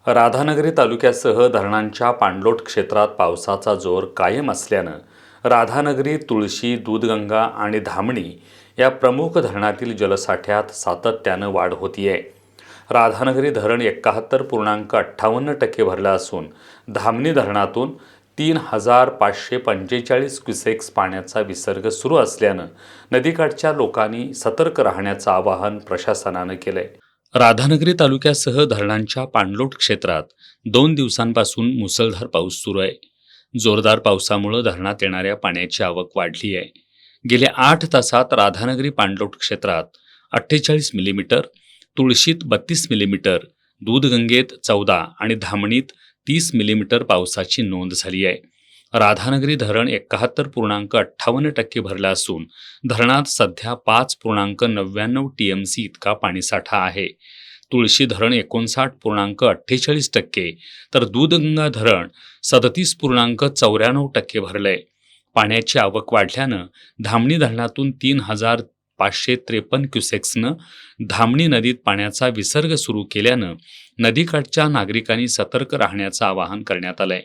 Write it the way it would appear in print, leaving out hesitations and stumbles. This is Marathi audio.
राधानगरी तालुक्यासह धरणांच्या पाणलोट क्षेत्रात पावसाचा जोर कायम असल्यानं राधानगरी, तुळशी, दूधगंगा आणि धामणी या प्रमुख धरणातील जलसाठ्यात सातत्यानं वाढ होतीये. राधानगरी धरण 71.58% भरलं असून धामणी धरणातून 3,545 क्युसेक्स पाण्याचा विसर्ग सुरू असल्यानं नदीकाठच्या लोकांनी सतर्क राहण्याचं आवाहन प्रशासनानं केलंय. राधानगरी तालुक्यासह धरणांच्या पाणलोट क्षेत्रात 2 दिवसांपासून मुसळधार पाऊस सुरू आहे. जोरदार पावसामुळे धरणात येणाऱ्या पाण्याची आवक वाढली आहे. गेल्या 8 तासात राधानगरी पाणलोट क्षेत्रात 48 मिलीमीटर, तुळशीत 32 मिलीमीटर, दूधगंगेत 14 आणि धामणीत 30 मिलीमीटर पावसाची नोंद झाली आहे. राधानगरी धरण 71.58% भरलं असून धरणात सध्या 5.99 TMC इतका पाणीसाठा आहे. तुळशी धरण 59.48% तर दूधगंगा धरण 37.94% भरलंय. पाण्याची आवक वाढल्यानं धामणी धरणातून 3,553 क्युसेक्सनं धामणी नदीत पाण्याचा विसर्ग सुरू केल्यानं नदीकाठच्या नागरिकांनी सतर्क राहण्याचं आवाहन करण्यात आलंय.